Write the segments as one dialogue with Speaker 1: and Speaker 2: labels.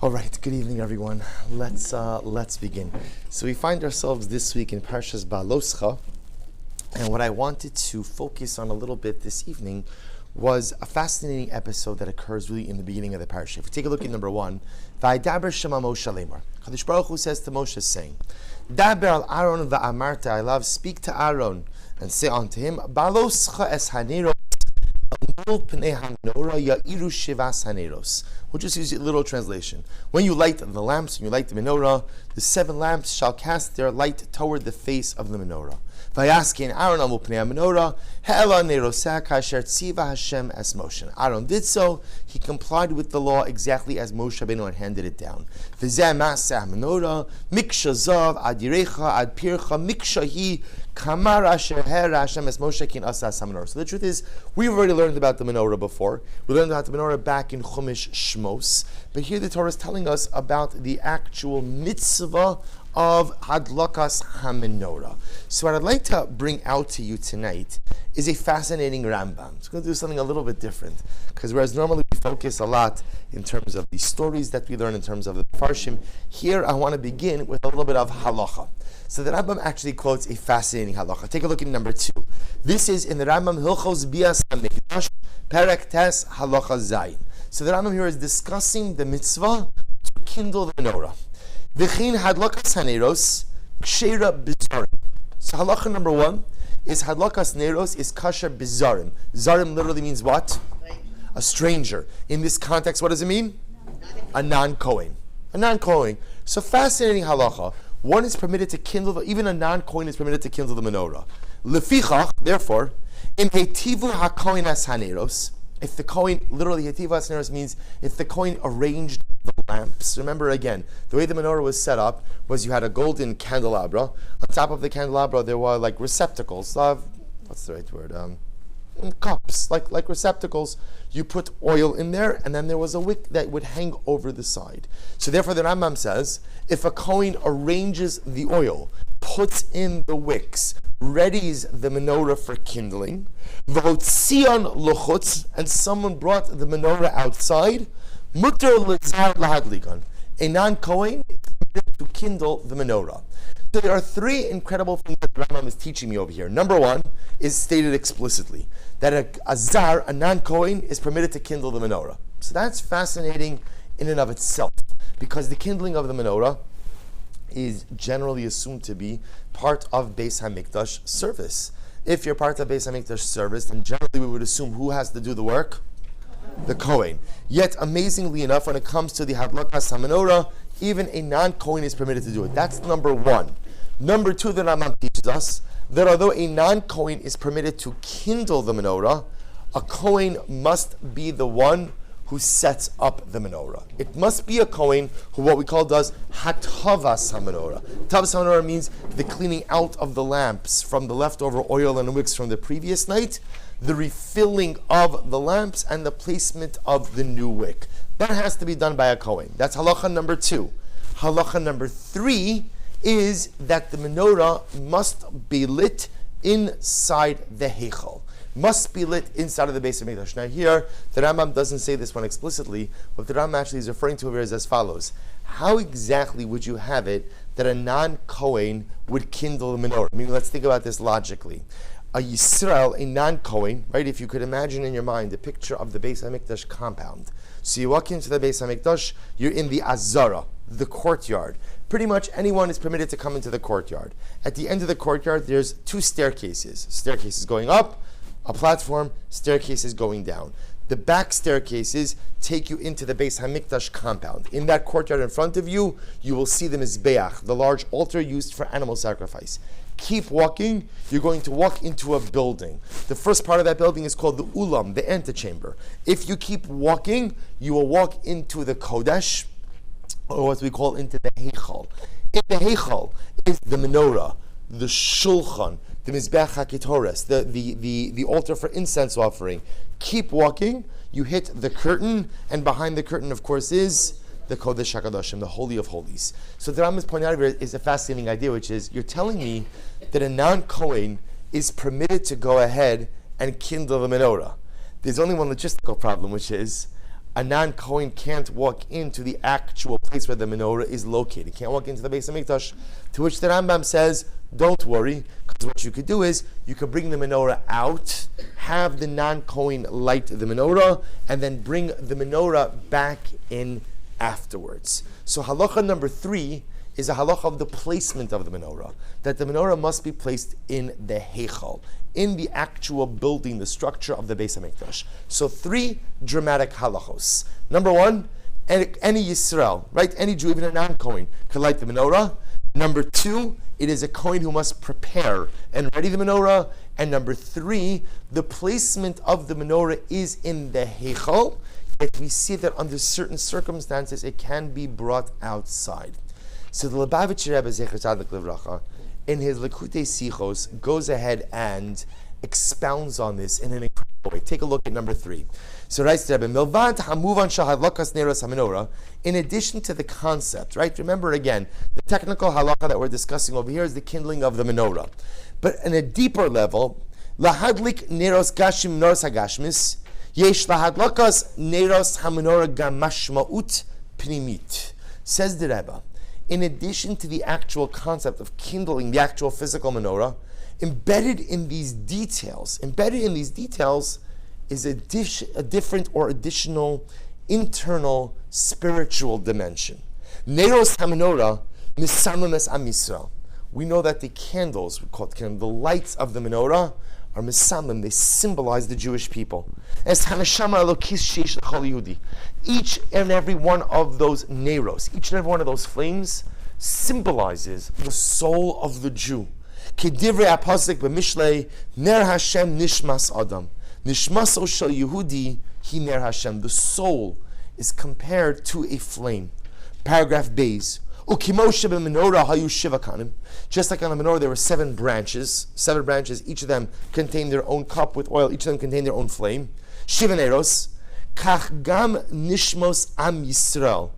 Speaker 1: All right, good evening, everyone. Let's begin. So we find ourselves this week in Parsha's Behaaloscha, and what I wanted to focus on a little bit this evening was a fascinating episode that occurs really in the beginning of the Parsha. If we take a look at number 1, Vaydaber Shema Moshe Lemar. Kadosh Baruch Hu says to Moshe, saying, Daber al Aaron va'amarta, I love, speak to Aaron and say unto him, Behaaloscha es haneros pnei hamenorah ya'iru shivas haneros. We'll just use a little translation. When you light the lamps, when you light the menorah, the 7 lamps shall cast their light toward the face of the menorah. Vayaskin Aaron amul pnei menorah ha'ela nerosah kasher tziva Hashem es Moshe. Aaron did so. He complied with the law exactly as Moshe Rabbeinu had handed it down. V'zeh ma'aseh menorah miksha zav ad yirecha ad pircha miksha hi kamar asher her Hashem es Moshe kin asa menorah. So the truth is, we've already learned about the menorah before. We learned about the menorah back in Chumash Shmos, but here the Torah is telling us about the actual mitzvah of Hadlakas HaMenorah. So what I'd like to bring out to you tonight is a fascinating Rambam. It's going to do something a little bit different, because whereas normally we focus a lot in terms of the stories that we learn, in terms of the Parshim, here I want to begin with a little bit of halacha. So the Rambam actually quotes a fascinating halacha. Take a look at number 2. This is in the Rambam Hilchos Bias HaMikdash, Perek Tes Halacha Zayin. So the Rambam here is discussing the mitzvah to kindle the menorah. V'chin hadlakas haneros kshera bizarim. So halacha number 1 is hadlakas neros is kasher bizarim. Zarim literally means what? A stranger. In this context, what does it mean? A non-Kohen. A non-Kohen. So fascinating halacha. One is permitted to kindle, even a non-Kohen is permitted to kindle the menorah. Lefichach, therefore, in hetivu hakohen as haneros, if the Kohen, literally hetivu as haneros means if the Kohen arranged the lamps. Remember again, the way the menorah was set up was you had a golden candelabra. On top of the candelabra there were like receptacles. What's the right word? Cups, like receptacles. You put oil in there, and then there was a wick that would hang over the side. So therefore the Rambam says, if a Kohen arranges the oil, puts in the wicks, readies the menorah for kindling, v'hotzion lochutz, and someone brought the menorah outside, mutter l'zar lahadlikan, a non-Kohen is permitted to kindle the menorah. So there are 3 incredible things that the Rambam is teaching me over here. Number 1 is stated explicitly that a zar, a non-Kohen, is permitted to kindle the menorah. So that's fascinating in and of itself, because the kindling of the menorah is generally assumed to be part of Beis HaMikdash service. If you're part of Beis HaMikdash service, then generally we would assume who has to do the work? The Kohen. Yet, amazingly enough, when it comes to the Hadlakas HaMenorah, even a non-Kohen is permitted to do it. That's number 1. Number 2, the Rambam teaches us that although a non-Kohen is permitted to kindle the menorah, a Kohen must be the one who sets up the menorah. It must be a Kohen who what we call does hatavas HaMenorah. Hatavas HaMenorah means the cleaning out of the lamps from the leftover oil and wicks from the previous night, the refilling of the lamps, and the placement of the new wick. That has to be done by a Kohen. That's halacha number 2. Halacha number 3 is that the menorah must be lit inside the heichal. Must be lit inside of the Beis HaMikdash. Now here, the Rambam doesn't say this one explicitly. What the Rambam actually is referring to here is as follows. How exactly would you have it that a non-Kohen would kindle the menorah? I mean, let's think about this logically. A Yisrael, a non-Kohen, right? If you could imagine in your mind the picture of the Beis HaMikdash compound. So you walk into the Beis HaMikdash, you're in the Azara, the courtyard. Pretty much anyone is permitted to come into the courtyard. At the end of the courtyard, there's 2 staircases. Staircases going up, a platform, staircases going down. The back staircases take you into the Beis HaMikdash compound. In that courtyard in front of you, you will see the Mizbeach, the large altar used for animal sacrifice. Keep walking, you're going to walk into a building. The first part of that building is called the Ulam, the antechamber. If you keep walking, you will walk into the Kodesh, or what we call into the Heichal. In the Heichal is the menorah, the Shulchan, the Mizbeach HaKetores, the altar for incense offering. Keep walking, you hit the curtain, and behind the curtain, of course, is the Kodesh HaKadoshim, the Holy of Holies. So the Rambam is pointing out here is a fascinating idea, which is, you're telling me that a non-Kohen is permitted to go ahead and kindle the menorah. There's only one logistical problem, which is, a non-Kohen can't walk into the actual place where the menorah is located. He can't walk into the Beis HaMikdash, to which the Rambam says, don't worry, because what you could do is, you could bring the menorah out, have the non-Kohen light the menorah, and then bring the menorah back in afterwards. So halacha number 3 is a halacha of the placement of the menorah, that the menorah must be placed in the heichal, in the actual building, the structure of the Beis HaMikdash. So 3 dramatic halachos. Number 1, any Yisrael, right? Any Jew, even a non-Kohen, could light the menorah. Number 2, it is a Kohen who must prepare and ready the menorah. And number 3, the placement of the menorah is in the heichal. Yet we see that under certain circumstances, it can be brought outside. So the Lubavitcher Rebbe Zecher Tzadik Livracha, in his Likutei Sichos, goes ahead and expounds on this in an incredible way. Take a look at number 3. So writes the Rebbe, Milvad hamuvan shahadlakas neros hamenorah, in addition to the concept, right? Remember again, the technical halacha that we're discussing over here is the kindling of the menorah. But in a deeper level, lahadlik neros gashim neros hagashmis, yesh lahadlakas neros hamenorah gamashmaut pnimit. Says the Rebbe, in addition to the actual concept of kindling the actual physical menorah, embedded in these details is a different or additional internal spiritual dimension. Neros HaMenorah misamemes Am Yisrael. We know that the candles, we call it candles, the lights of the menorah, are misamem, they symbolize the Jewish people. As Hanashama Elokis Sheish L'Chol Yehudi. Each and every one of those neros, each and every one of those flames symbolizes the soul of the Jew. Kedivrei Apostle b'Mishlei, Ner Hashem Nishmas Adam. Nishmaso Shel Yehudi Hi Ner Hashem. The soul is compared to a flame. Paragraph Beis. Ukimoshe b'Menorah hayu shiva kanim. Just like on the menorah, there were 7 branches. 7 branches, each of them contained their own cup with oil. Each of them contained their own flame. Shiva neros. Kach gam nishmos Am Yisrael.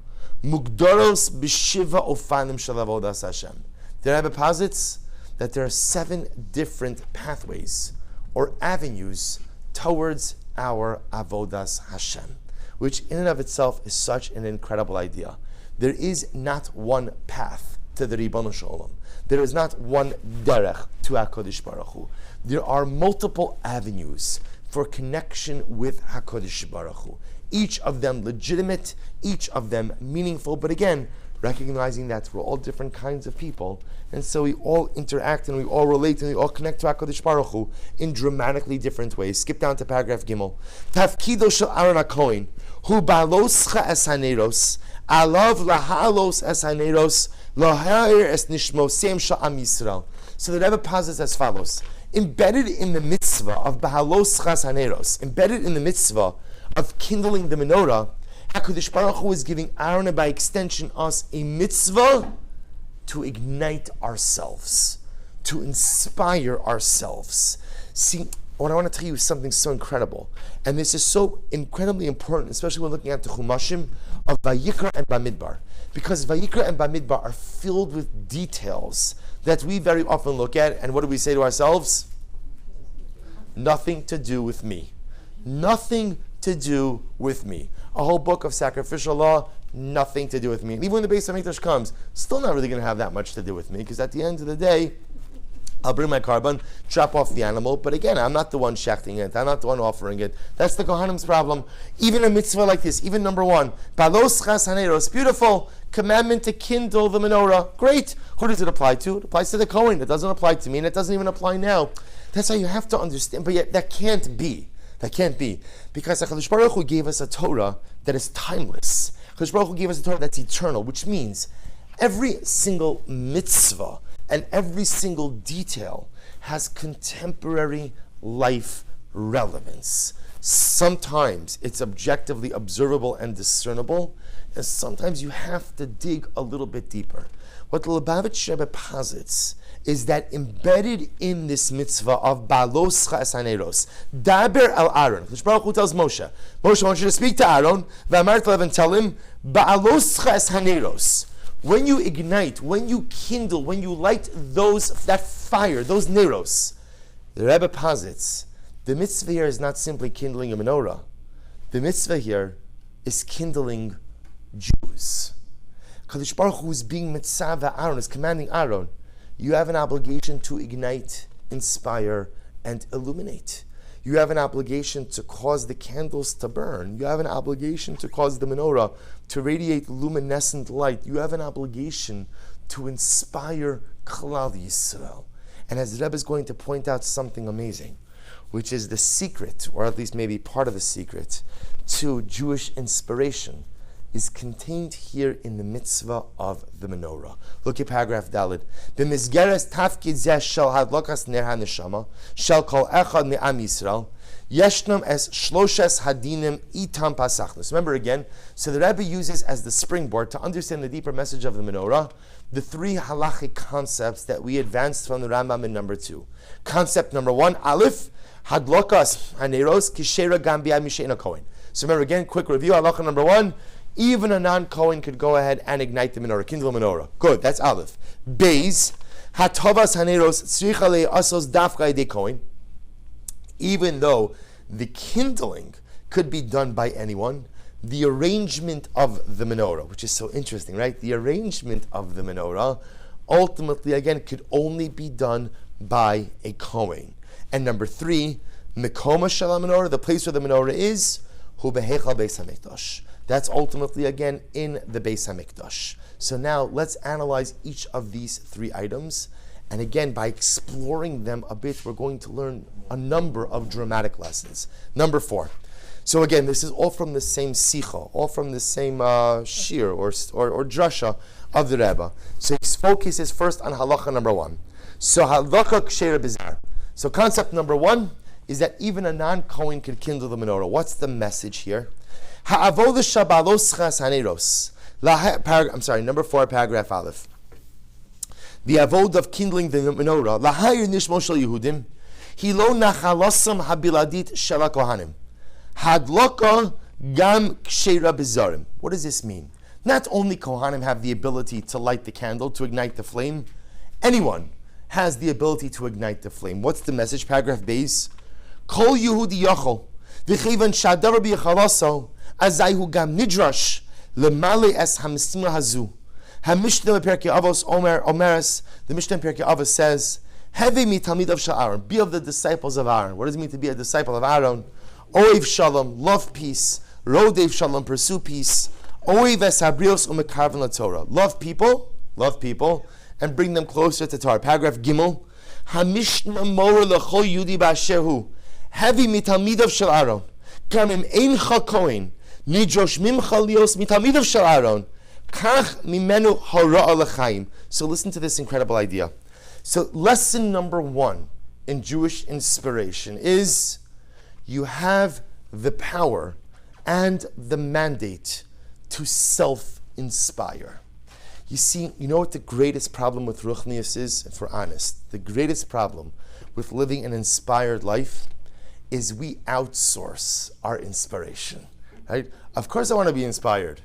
Speaker 1: Mugdoros b'shiva ofanim shel avodas Hashem. The Rebbe posits that there are 7 different pathways or avenues towards our avodas Hashem, which in and of itself is such an incredible idea. There is not one path to the Ribono Shel Olam. There is not one derech to HaKadosh Baruch Hu. There are multiple avenues for connection with HaKadosh Baruch Hu. Each of them legitimate, each of them meaningful, but again, recognizing that we're all different kinds of people, and so we all interact and we all relate and we all connect to HaKadosh Baruch Hu in dramatically different ways. Skip down to paragraph Gimel. Tafkido shel Aaron HaKohen, hu behaaloscha es haneros, alav lahalos es haneros, lahair es nishmosem shel Am Yisrael. So the Rebbe posits as follows. Embedded in the mitzvah of behaaloscha es haneros, embedded in the mitzvah of kindling the menorah, HaKadosh Baruch Hu is giving Aaron and by extension us a mitzvah to ignite ourselves, to inspire ourselves. See, what I want to tell you is something so incredible, and this is so incredibly important, especially when looking at the Chumashim of Vayikra and Bamidbar, because Vayikra and Bamidbar are filled with details that we very often look at, and what do we say to ourselves? Nothing to do with me. Nothing to do with me. A whole book of sacrificial law, nothing to do with me. And even when the Beis HaMikdash comes, still not really going to have that much to do with me, because at the end of the day, I'll bring my carbon, chop off the animal, but again, I'm not the one shechting it, I'm not the one offering it. That's the Kohanim's problem. Even a mitzvah like this, even number 1, behaaloscha es haneros, beautiful, commandment to kindle the menorah, great. Who does it apply to? It applies to the Kohen. It doesn't apply to me, and it doesn't even apply now. That's how you have to understand, but yet that can't be. That can't be. Because HaKadosh Baruch Hu gave us a Torah that is timeless. HaKadosh Baruch Hu gave us a Torah that's eternal, which means every single mitzvah and every single detail has contemporary life relevance. Sometimes it's objectively observable and discernible, and sometimes you have to dig a little bit deeper. What the Lubavitcher Rebbe posits is that embedded in this mitzvah of behaaloscha es haneros, daber al Aaron. HaKadosh Baruch Hu tells Moshe, I want you to speak to Aaron, and tell him, behaaloscha es haneros. When you ignite, when you kindle, when you light that fire, those neros, the Rebbe posits, the mitzvah here is not simply kindling a menorah. The mitzvah here is kindling Jews. Kadosh Baruch Hu is being mitzvah Aaron, is commanding Aaron. You have an obligation to ignite, inspire, and illuminate. You have an obligation to cause the candles to burn. You have an obligation to cause the menorah to radiate luminescent light. You have an obligation to inspire Klal Yisrael. And as the Rebbe is going to point out something amazing, which is the secret, or at least maybe part of the secret, to Jewish inspiration, is contained here in the mitzvah of the menorah. Look at paragraph Daled. B'mizgeres tafkid zeh shel hadlokas ner haneshama shel kol echad me'am Yisrael yeshnam es shloshes hadinim itam pasachnus. Remember again, so the Rebbe uses as the springboard to understand the deeper message of the menorah the three halachic concepts that we advanced from the Rambam in number 2. Concept number 1, Aleph, hadlokas haneros kishera gam b'yad misheina kohen. So remember again, quick review, halacha number 1, even a non-Kohen could go ahead and ignite the menorah, kindle the menorah. Good, that's Aleph. Beis, hatovas haneros tzricha le'asos dafka yedei Kohen. Even though the kindling could be done by anyone, the arrangement of the menorah, which is so interesting, right? The arrangement of the menorah, ultimately, again, could only be done by a Kohen. And number 3, Mekoma shel menorah, the place where the menorah is, hu behechal beis hamikdash. That's ultimately, again, in the Beis HaMikdash. So now, let's analyze each of these 3 items. And again, by exploring them a bit, we're going to learn a number of dramatic lessons. Number 4. So again, this is all from the same sicha, all from the same shir or drasha of the Rebbe. So his focus is first on halacha number 1. So halacha ksheira bizar. So concept number 1 is that even a non-Kohen could kindle the menorah. What's the message here? Ha'avodah Behaaloscha haneros. I'm sorry, number 4, paragraph Aleph. The avod of kindling the menorah. Lahayir nishmo shel Yehudim. Hilo nachalosam habiladit shel kohanim. Hadloka gam ksheira bizarim. What does this mean? Not only kohanim have the ability to light the candle, to ignite the flame. Anyone has the ability to ignite the flame. What's the message? Paragraph base. Kol Yehudi yachol. V'chevan shadavar b'yachalaso. Azayhu gam nidrash lemale es hamstima hazu. Hamishna Perkei Avos Omeres. The Mishnah in Perkei Avos says, "Hevi mi talmidav shel Aaron." Be of the disciples of Aaron. What does it mean to be a disciple of Aaron? Oiv shalom, love peace. Rodev shalom, pursue peace. Oiv es habrios umekarven laTorah. Love people, and bring them closer to Torah. Paragraph Gimel. Hamishna mora lechol Yudi ba'asher hu. Hevi mi talmidav shel Aaron. Gam im eincha kohen. Nidrosh mimcha lios mitalmidav shel Aaron. Kach mimenu hara l'chaim. So listen to this incredible idea. So lesson number 1 in Jewish inspiration is you have the power and the mandate to self-inspire. You see, you know what the greatest problem with Ruchnius is? If we're honest, the greatest problem with living an inspired life is we outsource our inspiration. Right? Of course I want to be inspired.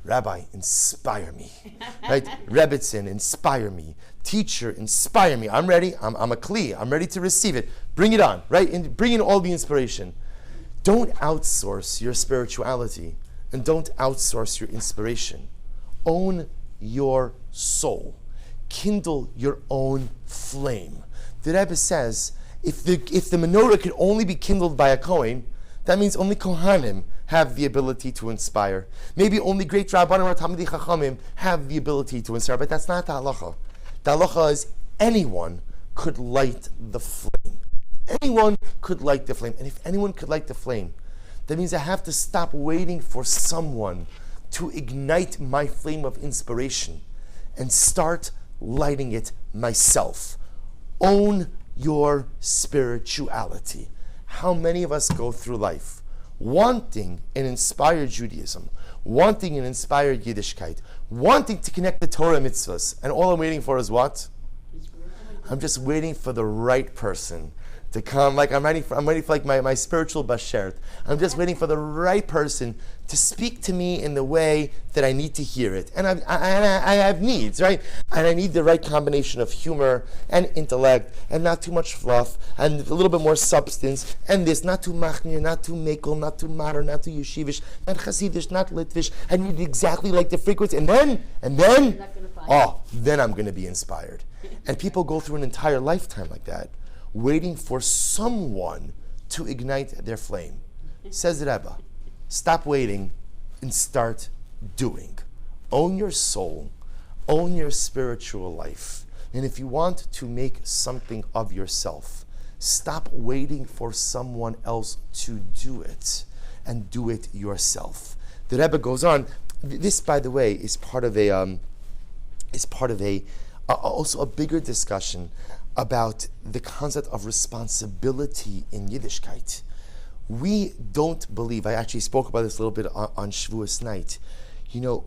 Speaker 1: Rabbi, inspire me. Right? Rebbitzin, inspire me. Teacher, inspire me. I'm ready. I'm a kli. I'm ready to receive it. Bring it on, right? And bring in all the inspiration. Don't outsource your spirituality and don't outsource your inspiration. Own your soul. Kindle your own flame. The Rebbe says, if the menorah could only be kindled by a Kohen, that means only Kohanim have the ability to inspire. Maybe only great Rabbanim or Talmidei Chachamim have the ability to inspire, but that's not the halacha. The halacha is anyone could light the flame. Anyone could light the flame. And if anyone could light the flame, that means I have to stop waiting for someone to ignite my flame of inspiration and start lighting it myself. Own your spirituality. How many of us go through life wanting an inspired Judaism, wanting an inspired Yiddishkeit, wanting to connect the Torah mitzvahs, and all I'm waiting for is what? I'm just waiting for the right person to come. Like I'm ready for like my spiritual bashert. I'm just waiting for the right person to speak to me in the way that I need to hear it. And I have needs, right? And I need the right combination of humor and intellect and not too much fluff and a little bit more substance and this, not too machmir, not too mekel, not too modern, not too yeshivish, not chassidish, not litvish. I need exactly like the frequency. And then, then I'm going to be inspired. And people go through an entire lifetime like that, waiting for someone to ignite their flame. Says the Rebbe, stop waiting and start doing. Own your soul, own your spiritual life. And if you want to make something of yourself, stop waiting for someone else to do it and do it yourself. The Rebbe goes on. This, by the way, is part of also a bigger discussion about the concept of responsibility in Yiddishkeit. We don't believe, I actually spoke about this a little bit on Shavuos night,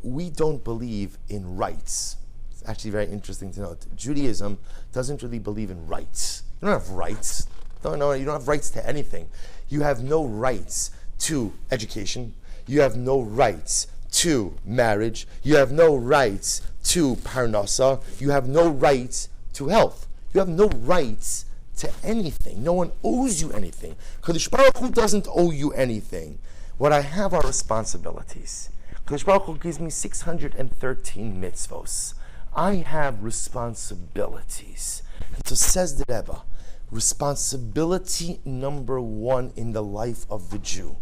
Speaker 1: we don't believe in rights. It's actually very interesting to note. Judaism doesn't really believe in rights. You don't have rights. You don't have rights to anything. You have no rights to education. You have no rights to marriage. You have no rights to parnasa. You have no rights to health. You have no rights to anything. No one owes you anything. Kadosh Baruch Hu doesn't owe you anything. What I have are responsibilities. Kadosh Baruch Hu gives me 613 mitzvos. I have responsibilities. And so says the Rebbe, responsibility number one in the life of the Jew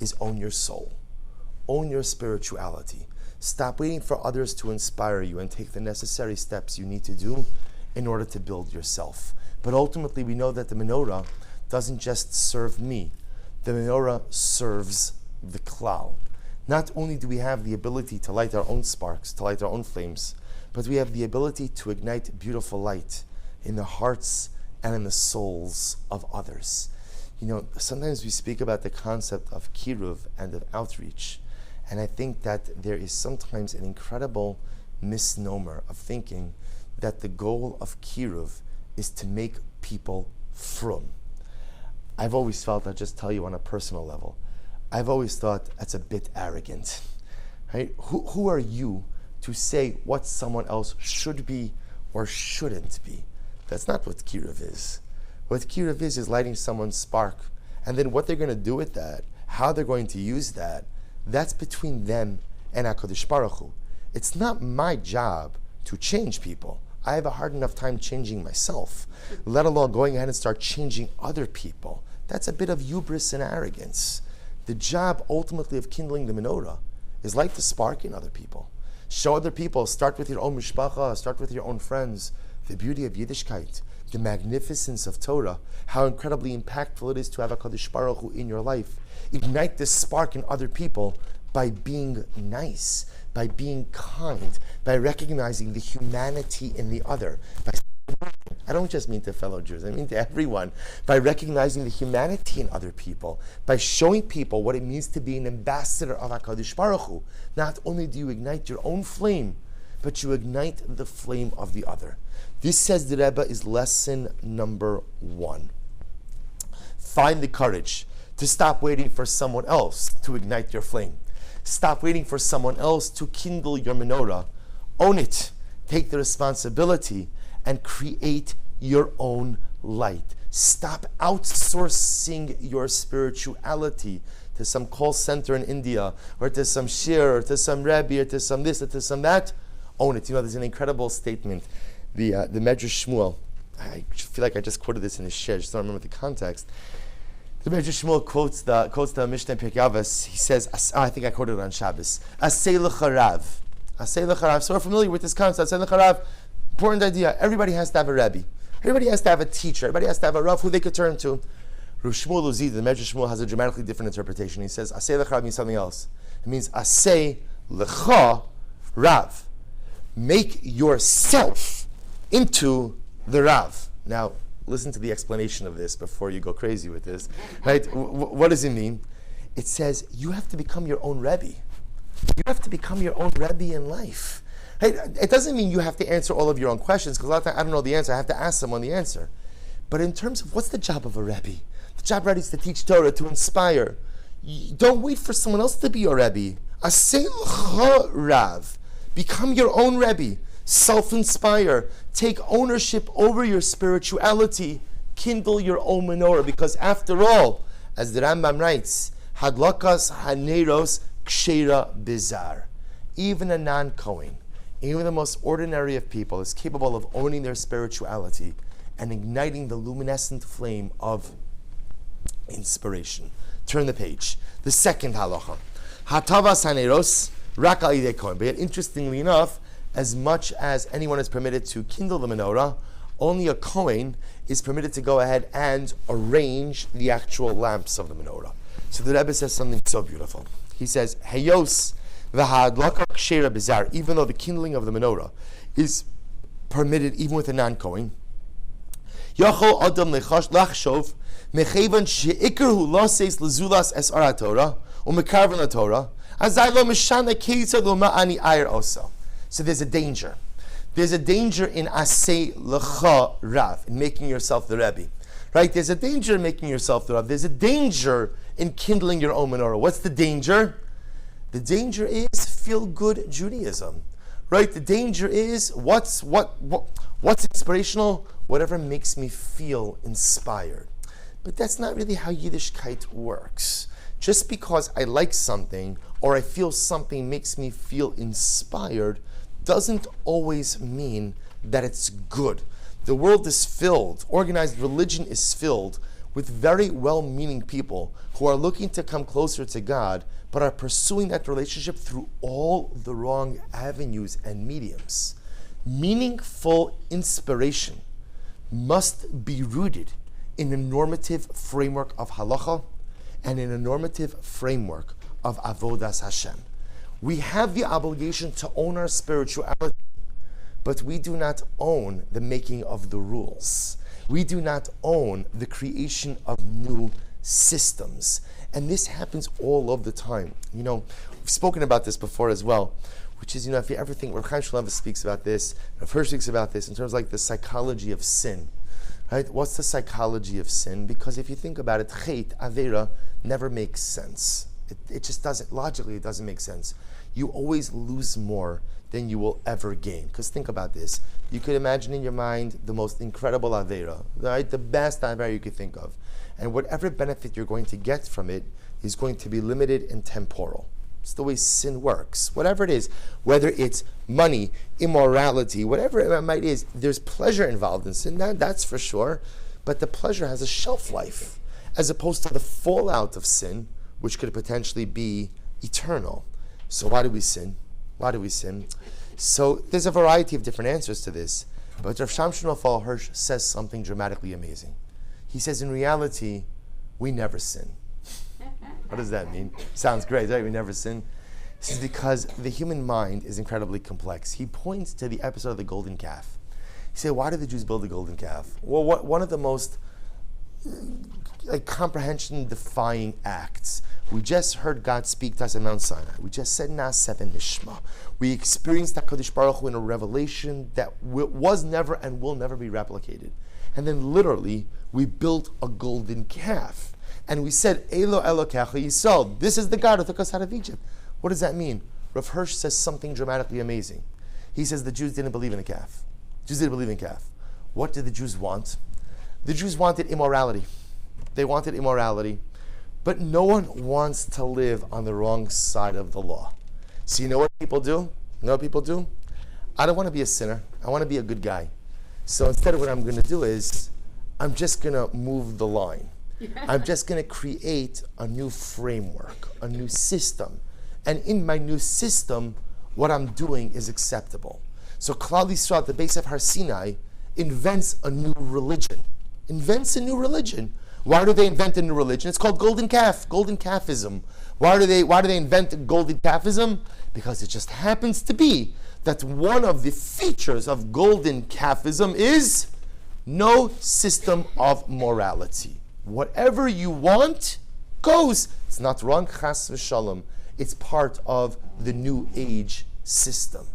Speaker 1: is own your soul. Own your spirituality. Stop waiting for others to inspire you and take the necessary steps you need to do in order to build yourself. But ultimately, we know that the menorah doesn't just serve me. The menorah serves the klal. Not only do we have the ability to light our own sparks, to light our own flames, but we have the ability to ignite beautiful light in the hearts and in the souls of others. Sometimes we speak about the concept of kiruv and of outreach, and I think that there is sometimes an incredible misnomer of thinking that the goal of kiruv is to make people frum. I've always felt, I'll just tell you on a personal level, I've always thought that's a bit arrogant. Right? Who are you to say what someone else should be or shouldn't be? That's not what kiruv is. What kiruv is lighting someone's spark. And then what they're going to do with that, how they're going to use that, that's between them and HaKadosh Baruch Hu. It's not my job to change people. I have a hard enough time changing myself, let alone going ahead and start changing other people. That's a bit of hubris and arrogance. The job ultimately of kindling the menorah is light the spark in other people. Show other people, start with your own mishpacha, start with your own friends, the beauty of Yiddishkeit, the magnificence of Torah, how incredibly impactful it is to have a Kadosh Baruch Hu in your life. Ignite this spark in other people by being nice, by being kind, by recognizing the humanity in the other. I don't just mean to fellow Jews, I mean to everyone. By recognizing the humanity in other people, by showing people what it means to be an ambassador of HaKadosh Baruch Hu. Not only do you ignite your own flame, but you ignite the flame of the other. This, says the Rebbe, is lesson number one. Find the courage to stop waiting for someone else to ignite your flame. Stop waiting for someone else to kindle your menorah. Own it. Take the responsibility and create your own light. Stop outsourcing your spirituality to some call center in India, or to some shir, or to some rebbe, or to some this, or to some that. Own it. There's an incredible statement. The Medrash Shmuel, I feel like I just quoted this in his shir, just don't remember the context. The Medrash Shmuel quotes the Mishnah in Pirkei Avos. He says, I think I quoted it on Shabbos, Asei l'charav. Asei l'charav. So we're familiar with this concept. Asei l'charav, important idea. Everybody has to have a rebbe. Everybody has to have a teacher. Everybody has to have a rav who they could turn to. Rav Shmuel Uzi, the Medrash Shmuel, has a dramatically different interpretation. He says, Asei l'charav means something else. It means Asei l'cha rav. Make yourself into the rav. Now, listen to the explanation of this before you go crazy with this. Right? What does it mean? It says you have to become your own rebbe. You have to become your own rebbe in life. Right? It doesn't mean you have to answer all of your own questions, because a lot of times I don't know the answer. I have to ask someone the answer. But in terms of what's the job of a Rebbe? The job of a Rebbe is to teach Torah, to inspire. Don't wait for someone else to be your Rebbe. Aseh l'cha Rav. Become your own Rebbe. Self-inspire. Take ownership over your spirituality. Kindle your own menorah. Because after all, as the Rambam writes, Hadlakas haneros kshera bizar. Even a non-Kohen, even the most ordinary of people, is capable of owning their spirituality and igniting the luminescent flame of inspiration. Turn the page. The second halacha. Hatavas haneros rak al yidei kohen. But yet, interestingly enough, as much as anyone is permitted to kindle the menorah, only a Kohen is permitted to go ahead and arrange the actual lamps of the menorah. So the Rebbe says something so beautiful. He says, Heyos v'hadlaka kshera bizar, even though the kindling of the menorah is permitted even with a non-Kohen, Yachol adam lachshov mechevan she'ikru lases lezulas es ara Torah u'mekarvan la Torah azay lo mishana keitza lo ma'ani ayir osa. So there's a danger. There's a danger in aseh l'cha Rav, in making yourself the Rebbe. Right? There's a danger in making yourself the Rav. There's a danger in kindling your own menorah. What's the danger? The danger is feel-good Judaism. Right? The danger is what's inspirational? Whatever makes me feel inspired. But that's not really how Yiddishkeit works. Just because I like something or I feel something makes me feel inspired doesn't always mean that it's good. The world is filled, organized religion is filled with very well-meaning people who are looking to come closer to God, but are pursuing that relationship through all the wrong avenues and mediums. Meaningful inspiration must be rooted in a normative framework of halacha and in a normative framework of avodas Hashem. We have the obligation to own our spirituality, but we do not own the making of the rules. We do not own the creation of new systems. And this happens all of the time. We've spoken about this before as well, which is, if you ever think, Rav Chaim Shmulevitz speaks about this, Rav Hirsch speaks about this in terms of like the psychology of sin. Right? What's the psychology of sin? Because if you think about it, chet, avera, never makes sense. It just doesn't, logically it doesn't make sense. You always lose more than you will ever gain. Because think about this. You could imagine in your mind the most incredible avera, right? The best avera you could think of. And whatever benefit you're going to get from it is going to be limited and temporal. It's the way sin works. Whatever it is, whether it's money, immorality, whatever it might is, there's pleasure involved in sin, that's for sure. But the pleasure has a shelf life, as opposed to the fallout of sin, which could potentially be eternal. So why do we sin? Why do we sin? So there's a variety of different answers to this. But Rav Shamshon Hirsch says something dramatically amazing. He says, in reality, we never sin. What does that mean? Sounds great, right? We never sin. He says, because the human mind is incredibly complex. He points to the episode of the golden calf. He said, why did the Jews build the golden calf? Well, one of the most comprehension-defying acts. We just heard God speak to us at Mount Sinai. We just said Na'aseh v'nishma. We experienced HaKadosh Baruch Hu in a revelation that was never and will never be replicated. And then literally, we built a golden calf. And we said, Elo Elokecha Yisrael, this is the God who took us out of Egypt. What does that mean? Rav Hirsch says something dramatically amazing. He says the Jews didn't believe in the calf. Jews didn't believe in calf. What did the Jews want? The Jews wanted immorality. They wanted immorality. But no one wants to live on the wrong side of the law. So you know what people do? You know what people do? I don't want to be a sinner. I want to be a good guy. So instead of what I'm going to do is, I'm just going to move the line. I'm just going to create a new framework, a new system. And in my new system, what I'm doing is acceptable. So Klal Yisrael at the base of Har Sinai invents a new religion. Why do they invent a new religion? It's called golden calfism. Why do they invent golden calfism? Because it just happens to be that one of the features of golden calfism is no system of morality. Whatever you want goes. It's not wrong, chas v'shalom. It's part of the new age system.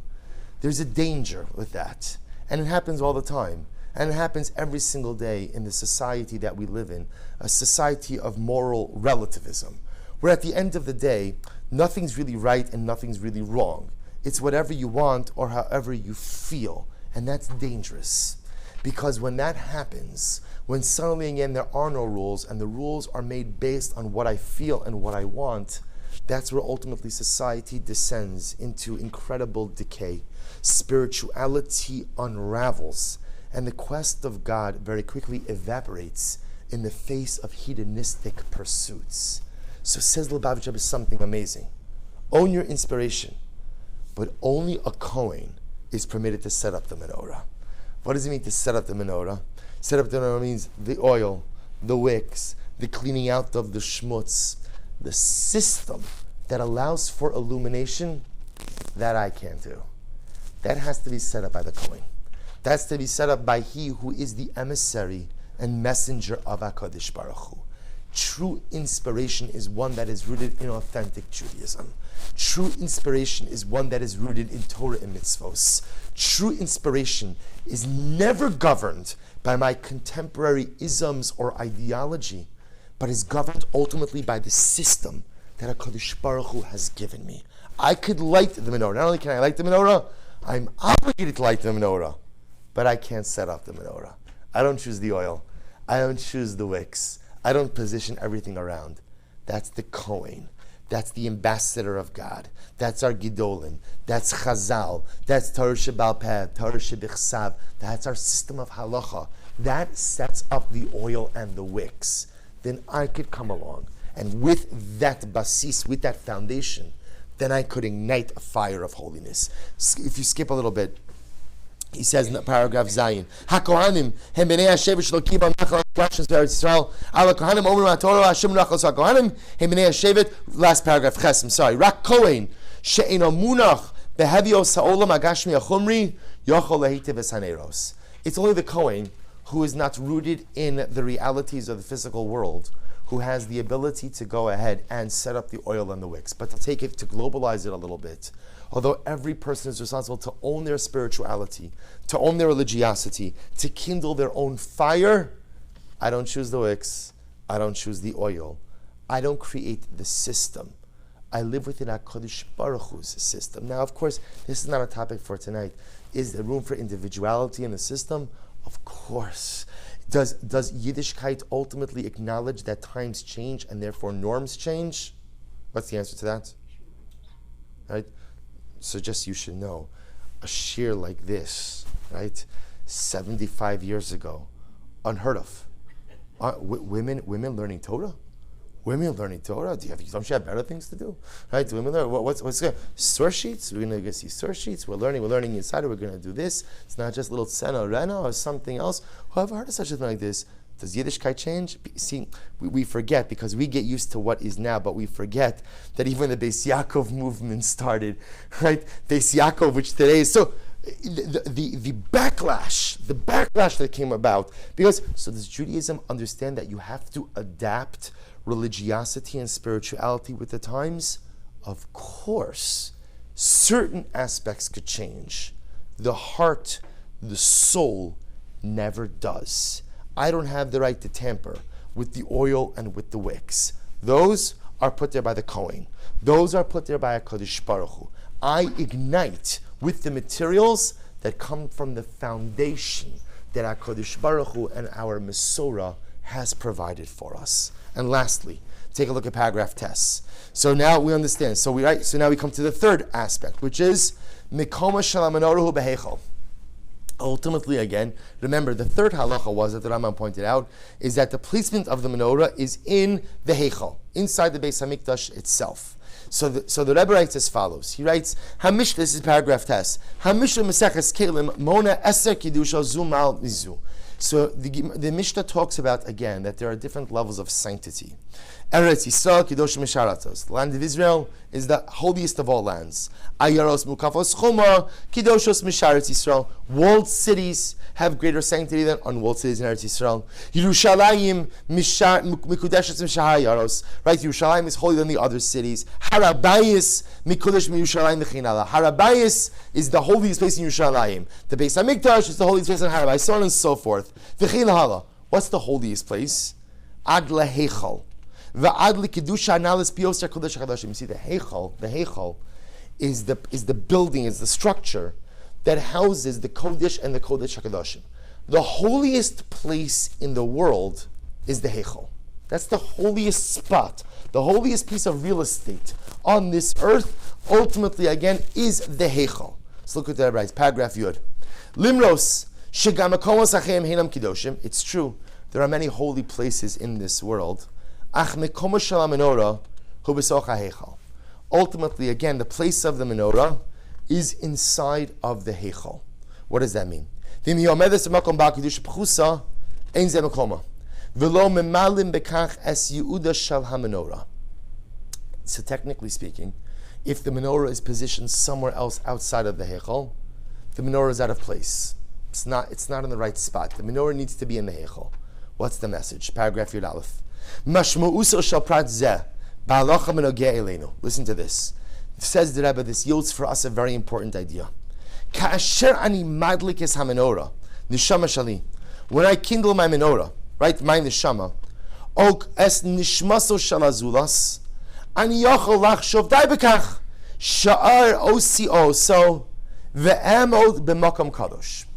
Speaker 1: There's a danger with that. And it happens all the time. And it happens every single day in the society that we live in, a society of moral relativism, where at the end of the day, nothing's really right and nothing's really wrong. It's whatever you want or however you feel. And that's dangerous. Because when that happens, when suddenly again there are no rules and the rules are made based on what I feel and what I want, that's where ultimately society descends into incredible decay. Spirituality unravels, and the quest of God very quickly evaporates in the face of hedonistic pursuits. So says Lubavitch Rebbe something amazing. Own your inspiration, but only a Kohen is permitted to set up the menorah. What does it mean to set up the menorah? Set up the menorah means the oil, the wicks, the cleaning out of the schmutz, the system that allows for illumination. That I can't do. That has to be set up by the Kohen. That's to be set up by he who is the emissary and messenger of HaKadosh Baruch Hu. True inspiration is one that is rooted in authentic Judaism. True inspiration is one that is rooted in Torah and mitzvos. True inspiration is never governed by my contemporary isms or ideology, but is governed ultimately by the system that HaKadosh Baruch Hu has given me. I could light the menorah. Not only can I light the menorah, I'm obligated to light the menorah, but I can't set up the menorah. I don't choose the oil. I don't choose the wicks. I don't position everything around. That's the Kohen. That's the ambassador of God. That's our Gidolin. That's Chazal. That's Torah Shebal Peh, Torah Shebichsav. That's our system of halacha. That sets up the oil and the wicks. Then I could come along, and with that basis, with that foundation, then I could ignite a fire of holiness. If you skip a little bit, he says in paragraph Zayin, HaKohanim hem b'nei HaShevet shelo kibam nachal questions to Eretz Yisrael. Al HaKohanim omer ma'Torah Hashem nachal HaKohanim hem b'nei HaShevet. Last paragraph Ches. I'm sorry. Rak Kohen she'eno munach behevios ha'olam agashmi achumri yochol lehitiv es haneros. It's only the Kohen who is not rooted in the realities of the physical world who has the ability to go ahead and set up the oil and the wicks. But to take it, to globalize it a little bit, although every person is responsible to own their spirituality, to own their religiosity, to kindle their own fire, I don't choose the wicks, I don't choose the oil, I don't create the system. I live within HaKadosh Baruch Hu's system. Now, of course, this is not a topic for tonight. Is there room for individuality in the system? Of course. Does Yiddishkeit ultimately acknowledge that times change and therefore norms change? What's the answer to that? Right? So just you should know, a shir like this, right, 75 years ago, unheard of. Women learning Torah? Women learning Torah? Don't you have better things to do? Right? Women learn, what's going source sheets? We're going to see source sheets. We're learning inside. We're going to do this. It's not just a little Tsena Rena or something else. Who ever heard of such a thing like this? Does Yiddishkeit change? See, we forget because we get used to what is now, but we forget that even the Beis Yaakov movement started, right? Beis Yaakov, which today is so the backlash that came about because so does Judaism understand that you have to adapt religiosity and spirituality with the times? Of course, certain aspects could change. The heart, the soul, never does. I don't have the right to tamper with the oil and with the wicks. Those are put there by the Kohen. Those are put there by HaKadosh Baruch Hu. I ignite with the materials that come from the foundation that HaKadosh Baruch Hu and our Menorah has provided for us. And lastly, take a look at paragraph Tes. So now we understand. So now we come to the third aspect, which is Mikoma Shel HaMenorah Behechal. Ultimately, again, remember the third halacha was that the Rambam pointed out is that the placement of the menorah is in the heichal, inside the Beis Hamikdash itself. So the Rebbe writes as follows. He writes, "Hamish." This is paragraph Tes. Hamish Meseches Kelim Mona Eser Kiddusha Zumal Mizu. So the Mishnah talks about, again, that there are different levels of sanctity. Eretz Yisrael, Kedosh Misharatos. The land of Israel is the holiest of all lands. Ayaros Mukafos Choma, Kedoshos Misharetz Yisrael. Walled cities have greater sanctity than unwalled cities in Eretz Yisrael. Yerushalayim Mikudeshes Mishahayaros. Right, Yerushalayim is holier than the other cities. Harabayis Mikudesh Yerushalayim Mechinala. Harabayis is the holiest place in Yerushalayim. The Beis Hamikdash is the holiest place in Harabayis, so on and so forth. V'chilahala. What's the holiest place? Ad lehechal. V'ad lekidusha analis pioser kodesh hakadoshim. You see, the heichal is the building, is the structure that houses the kodesh and the kodesh hakadoshim. The holiest place in the world is the heichal. That's the holiest spot, the holiest piece of real estate on this earth. Ultimately, again, is the heichal. Let's look at that. Right, paragraph Yud. Limros. It's true, there are many holy places in this world. Ultimately, again, the place of the menorah is inside of the heichal. What does that mean? So technically speaking, if the menorah is positioned somewhere else outside of the heichal, the menorah is out of place. It's not in the right spot. The menorah needs to be in the heichal. What's the message? Paragraph Yud Aleph. Listen to this. Says the Rebbe, this yields for us a very important idea. When I kindle my menorah, right, my neshama,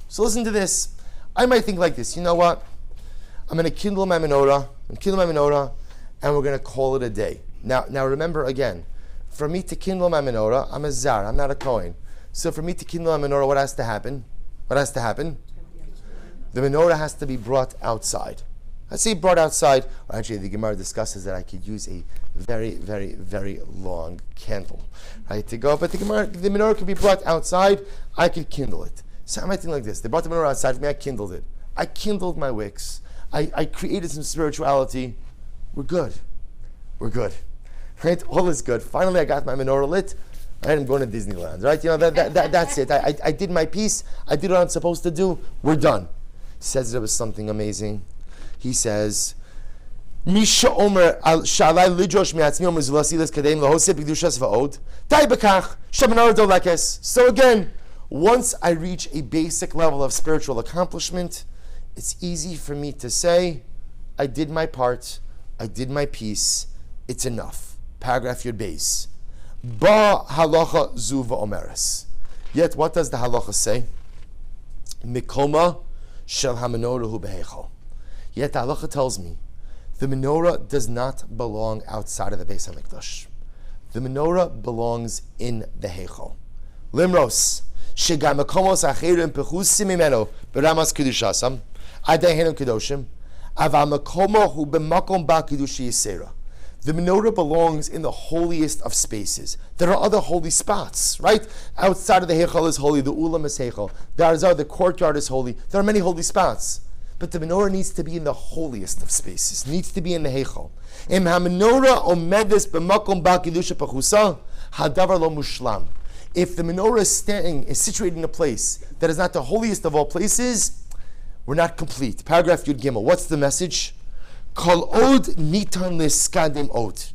Speaker 1: so listen to this. I might think like this. You know what? I'm going to kindle my menorah, and we're going to call it a day. Now remember again, for me to kindle my menorah, I'm a zar, I'm not a kohen. So for me to kindle my menorah, what has to happen? The menorah has to be brought outside. I say brought outside, or actually the Gemara discusses that I could use a very, very, very long candle, right, to go. But the menorah could be brought outside, I could kindle it. So I might think like this. They brought the menorah outside for me, I kindled it. I kindled my wicks. I created some spirituality. We're good. Right? All is good. Finally I got my menorah lit. Right? I'm going to Disneyland. Right? You know, that's it. I did my piece. I did what I'm supposed to do. We're done. Says there was something amazing. He says, Misha Omer Shalai Lidrosh Miatzmi Omer Zulasilas Kadem Lahoseh B'Kedushas Va'od Dai B'Kach Shemenorah Dolekes. So again, once I reach a basic level of spiritual accomplishment, it's easy for me to say, I did my part, I did my piece, it's enough. Paragraph Yud Beis. Ba halacha zuva omeres. Yet what does the halacha say? Mikoma shel ha-menorah hu beheichal. Yet the halacha tells me the menorah does not belong outside of the Beis Hamikdash. The menorah belongs in the heichal. Limros. Shegam makomos acherim pechusim imeno beramas kedushasam adayhenam kedoshim aval makomo hu b'makom ba kedushi yisera. The menorah belongs in the holiest of spaces. There are other holy spots, right? Outside of the heichal is holy. The ulam is heichal. The courtyard is holy. There are many holy spots. But the menorah needs to be in the holiest of spaces. Needs to be in the heichal. Im ha-menorah omedes b'makom ba kedusha pechusa hadavar lo mushlam. If the menorah is situated in a place that is not the holiest of all places, we're not complete. Paragraph Yud Gimel. What's the message? Kol od nitan leskadim od.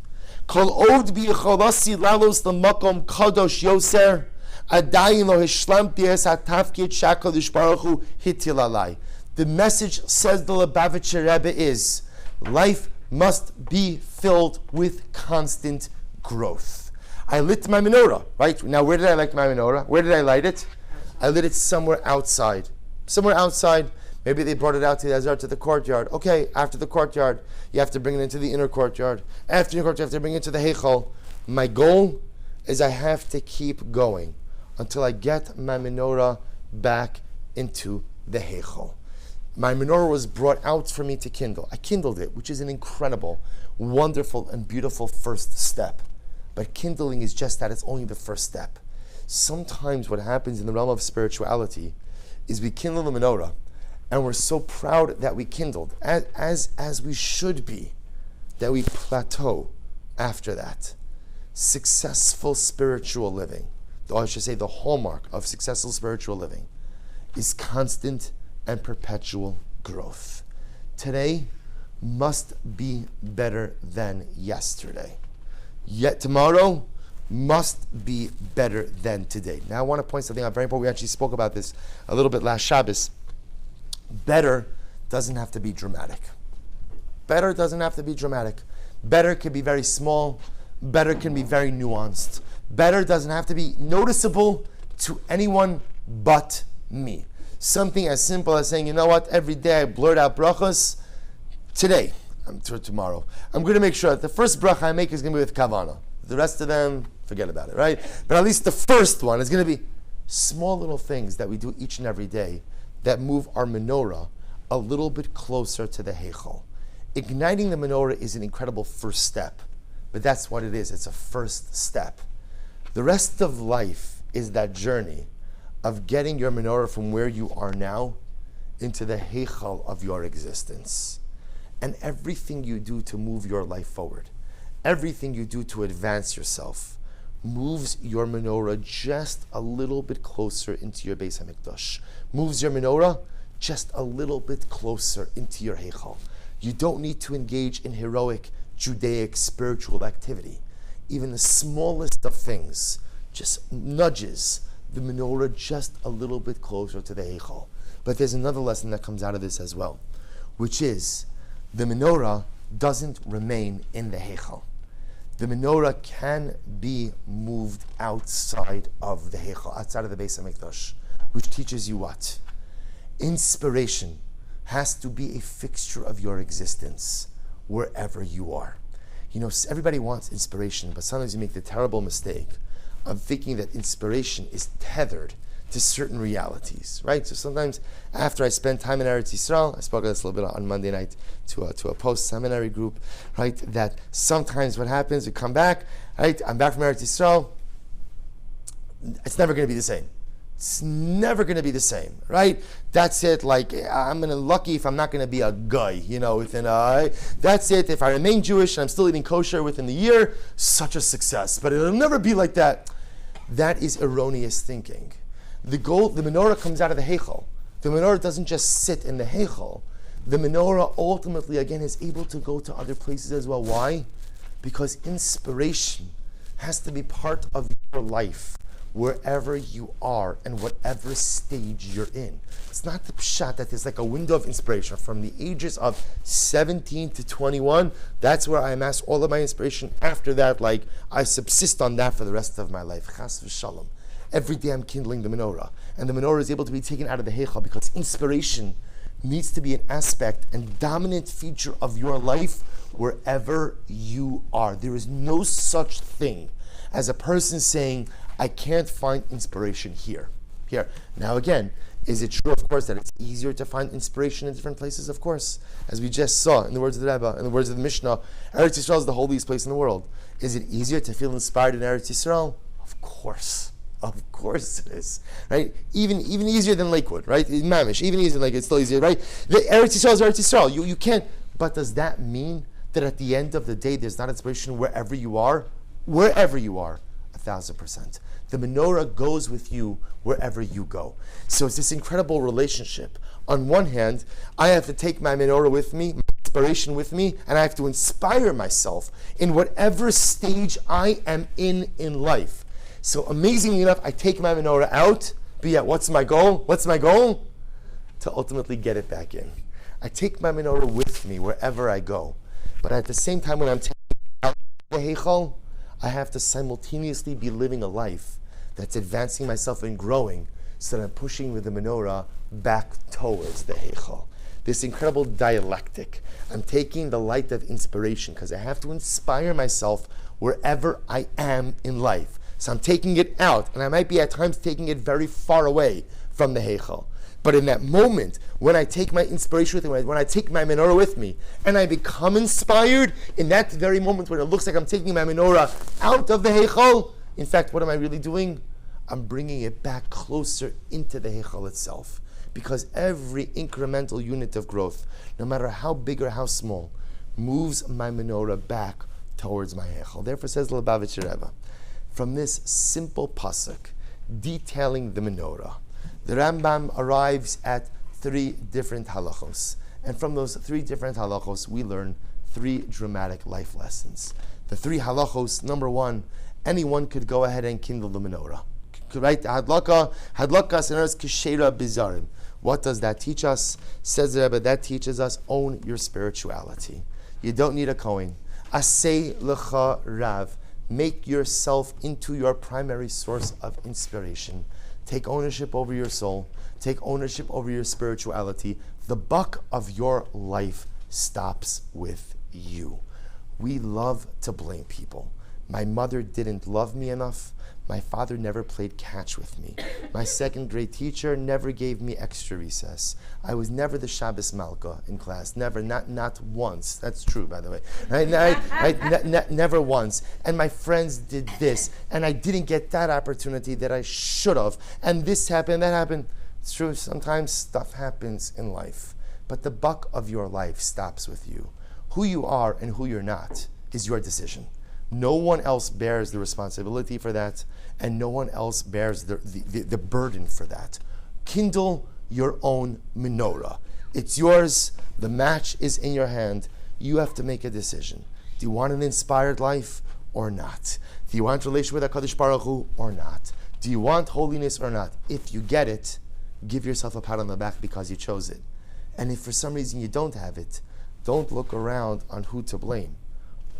Speaker 1: Kol od b'yicholasi lalos l'makom kadosh yoser adayin lo hishlamti es hatafkid shakadosh baruch hu hitil alai. The message, says the Lubavitcher Rebbe, is life must be filled with constant growth. I lit my menorah, right? Now, where did I light my menorah? Where did I light it? I lit it somewhere outside. Somewhere outside. Maybe they brought it out to the Azar, to the courtyard. Okay, after the courtyard, you have to bring it into the inner courtyard. After the inner courtyard, you have to bring it to the heichal. My goal is I have to keep going until I get my menorah back into the heichal. My menorah was brought out for me to kindle. I kindled it, which is an incredible, wonderful, and beautiful first step. But kindling is just that, it's only the first step. Sometimes what happens in the realm of spirituality is we kindle the menorah, And we're so proud that we kindled, as we should be, that we plateau after that. Successful spiritual living, or I should say the hallmark of successful spiritual living, is constant and perpetual growth. Today must be better than yesterday. Yet tomorrow must be better than today. Now I want to point something out very important. We actually spoke about this a little bit last Shabbos. Better doesn't have to be dramatic. Better doesn't have to be dramatic. Better can be very small. Better can be very nuanced. Better doesn't have to be noticeable to anyone but me. Something as simple as saying, you know what, every day I blurt out brachas. Today, tomorrow, I'm going to make sure that the first bracha I make is going to be with kavana. The rest of them, forget about it, right? But at least the first one is going to be small little things that we do each and every day that move our menorah a little bit closer to the heichal. Igniting the menorah is an incredible first step, but that's what it is. It's a first step. The rest of life is that journey of getting your menorah from where you are now into the heichal of your existence. And everything you do to move your life forward, everything you do to advance yourself, moves your menorah just a little bit closer into your Beis HaMikdash. Moves your menorah just a little bit closer into your heichal. You don't need to engage in heroic Judaic spiritual activity. Even the smallest of things just nudges the menorah just a little bit closer to the heichal. But there's another lesson that comes out of this as well, which is the menorah doesn't remain in the heichal. The menorah can be moved outside of the heichal, outside of the Beis HaMikdash, which teaches you what? Inspiration has to be a fixture of your existence wherever you are. You know, everybody wants inspiration, but sometimes you make the terrible mistake of thinking that inspiration is tethered to certain realities, right? So sometimes after I spend time in Eretz Yisrael, I spoke about this a little bit on Monday night to a post-seminary group, right? That sometimes what happens, we come back, right? I'm back from Eretz Yisrael, it's never going to be the same. It's never going to be the same, right? That's it. Like, I'm lucky if I'm not going to be a guy, you know, that's it. If I remain Jewish and I'm still eating kosher within the year, such a success. But it'll never be like that. That is erroneous thinking. The menorah comes out of the heichal. The menorah doesn't just sit in the heichal. The menorah ultimately, again, is able to go to other places as well. Why? Because inspiration has to be part of your life wherever you are and whatever stage you're in. It's not the pshat that there's like a window of inspiration from the ages of 17 to 21. That's where I amass all of my inspiration. After that, like, I subsist on that for the rest of my life. Chas v'shalom. Every day I'm kindling the menorah. And the menorah is able to be taken out of the heichal because inspiration needs to be an aspect and dominant feature of your life wherever you are. There is no such thing as a person saying, I can't find inspiration here. Now again, is it true, of course, that it's easier to find inspiration in different places? Of course. As we just saw in the words of the Rebbe, in the words of the Mishnah, Eretz Yisrael is the holiest place in the world. Is it easier to feel inspired in Eretz Yisrael? Of course. Of course it is, right? Even easier than Lakewood, right? Mamish, even easier than Lakewood, it's still easier, right? The Eretz Yisrael is Eretz Yisrael. You can't, but does that mean that at the end of the day there's not inspiration wherever you are? Wherever you are, 1,000%. The menorah goes with you wherever you go. So it's this incredible relationship. On one hand, I have to take my menorah with me, my inspiration with me, and I have to inspire myself in whatever stage I am in life. So amazingly enough, I take my menorah out, but yet what's my goal? What's my goal? To ultimately get it back in. I take my menorah with me wherever I go. But at the same time, when I'm taking out the heichal, I have to simultaneously be living a life that's advancing myself and growing so that I'm pushing with the menorah back towards the heichal. This incredible dialectic. I'm taking the light of inspiration because I have to inspire myself wherever I am in life. So I'm taking it out, and I might be at times taking it very far away from the heichal. But in that moment, when I take my inspiration with me, when I take my menorah with me, and I become inspired, in that very moment when it looks like I'm taking my menorah out of the heichal, in fact, what am I really doing? I'm bringing it back closer into the heichal itself. because every incremental unit of growth, no matter how big or how small, moves my menorah back towards my heichal. Therefore, says the Lubavitcher Rebbe, from this simple pasuk detailing the menorah, the Rambam arrives at 3 different halachos. And from those 3 different halachos, we learn 3 dramatic life lessons. The 3 halachos, number 1, anyone could go ahead and kindle the menorah. Right? Hadlaka seneros kishera bizarim. What does that teach us? Says the Rebbe, that teaches us, own your spirituality. You don't need a kohen. Asay lecha rav. Make yourself into your primary source of inspiration. Take ownership over your soul. Take ownership over your spirituality. The buck of your life stops with you. We love to blame people. My mother didn't love me enough. My father never played catch with me. My 2nd grade teacher never gave me extra recess. I was never the Shabbos Malka in class. Never, not once. That's true, by the way. Never once. And my friends did this, and I didn't get that opportunity that I should have. And this happened, that happened. It's true, sometimes stuff happens in life. But the buck of your life stops with you. Who you are and who you're not is your decision. No one else bears the responsibility for that, and no one else bears the burden for that. Kindle your own menorah. It's yours. The match is in your hand. You have to make a decision. Do you want an inspired life or not? Do you want a relationship with HaKadosh Baruch Hu or not? Do you want holiness or not? If you get it, give yourself a pat on the back because you chose it. And if for some reason you don't have it, don't look around on who to blame.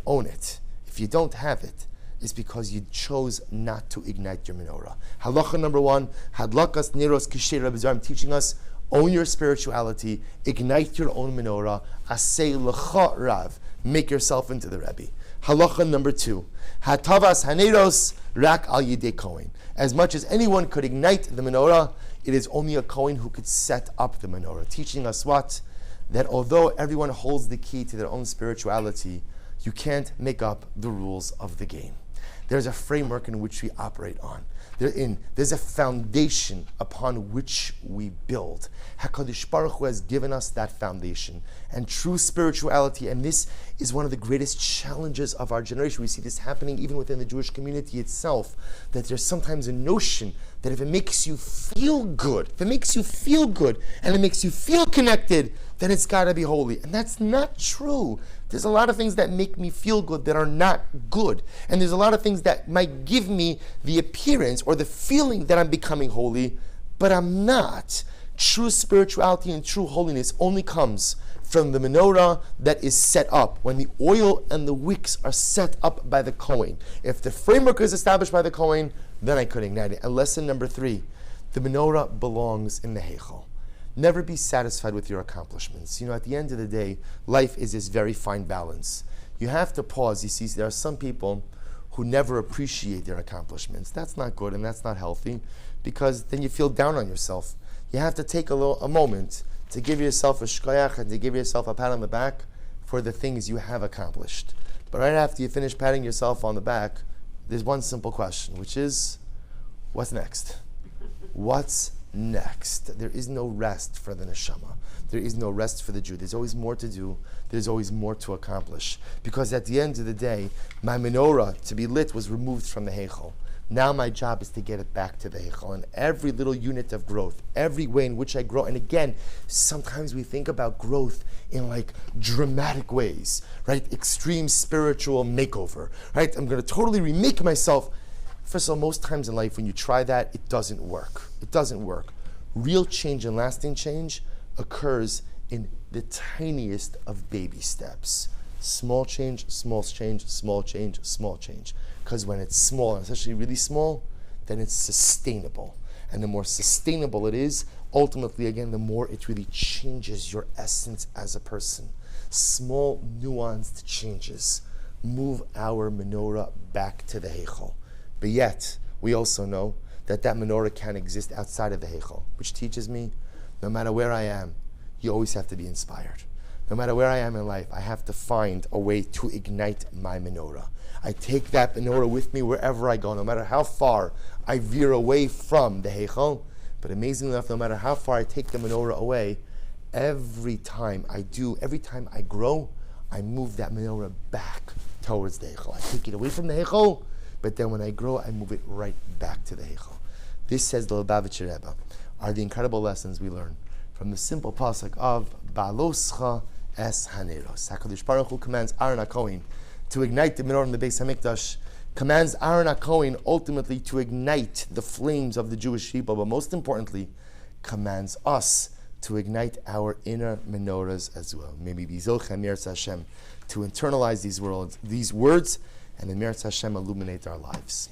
Speaker 1: Own it. If you don't have it, it's because you chose not to ignite your menorah. Halacha number 1, hadlakas neros kishera b'zarim, teaching us, own your spirituality, ignite your own menorah, asay lecha rav, make yourself into the Rebbe. Halacha number 2, hatavas haneros rak al yidei kohen. As much as anyone could ignite the menorah, it is only a kohen who could set up the menorah, teaching us what? That although everyone holds the key to their own spirituality, you can't make up the rules of the game. There's a framework in which we operate on. There's a foundation upon which we build. HaKadosh Baruch Hu has given us that foundation. And true spirituality, and this is one of the greatest challenges of our generation. We see this happening even within the Jewish community itself, that there's sometimes a notion that if it makes you feel good, and it makes you feel connected, then it's got to be holy. And that's not true. There's a lot of things that make me feel good that are not good. And there's a lot of things that might give me the appearance or the feeling that I'm becoming holy, but I'm not. True spirituality and true holiness only comes from the menorah that is set up, when the oil and the wicks are set up by the Kohen. If the framework is established by the Kohen, then I could ignite it. And lesson number 3, the menorah belongs in the heichal. Never be satisfied with your accomplishments. At the end of the day, life is this very fine balance. You have to pause. You see, there are some people who never appreciate their accomplishments. That's not good and that's not healthy, because then you feel down on yourself. You have to take a moment to give yourself a shkoyach and to give yourself a pat on the back for the things you have accomplished. But right after you finish patting yourself on the back, there's one simple question, which is, what's next? What's next? There is no rest for the neshama. There is no rest for the Jew. There's always more to do. There's always more to accomplish. Because at the end of the day, my menorah to be lit was removed from the heichal. Now my job is to get it back to the heichal. And every little unit of growth, every way in which I grow, and again, sometimes we think about growth in like dramatic ways, right? Extreme spiritual makeover, right? I'm going to totally remake myself. First of all, most times in life when you try that, it doesn't work. It doesn't work. Real change and lasting change occurs in the tiniest of baby steps. Small change, small change, small change, small change. Because when it's small, and especially really small, then it's sustainable. And the more sustainable it is, ultimately, again, the more it really changes your essence as a person. Small, nuanced changes move our menorah back to the heichal. But yet, we also know that menorah can exist outside of the heichal, which teaches me, no matter where I am, you always have to be inspired. No matter where I am in life, I have to find a way to ignite my menorah. I take that menorah with me wherever I go, no matter how far I veer away from the heichal, But amazingly enough, no matter how far I take the menorah away, every time I grow, I move that menorah back towards the heichal. I take it away from the heichal, but then when I grow, I move it right back to the heichal. This, says the Lubavitcher Rebbe, are the incredible lessons we learn from the simple pasuk of Behaaloscha es haneros. HaKadosh Baruch Hu commands Aaron HaKohen to ignite the menorah in the Beis HaMikdash, commands Aaron HaKohen ultimately to ignite the flames of the Jewish people, but most importantly, commands us to ignite our inner menorahs as well. Maybe be Zilcha Mirz Hashem to internalize these words, and the Mirz Hashem illuminate our lives.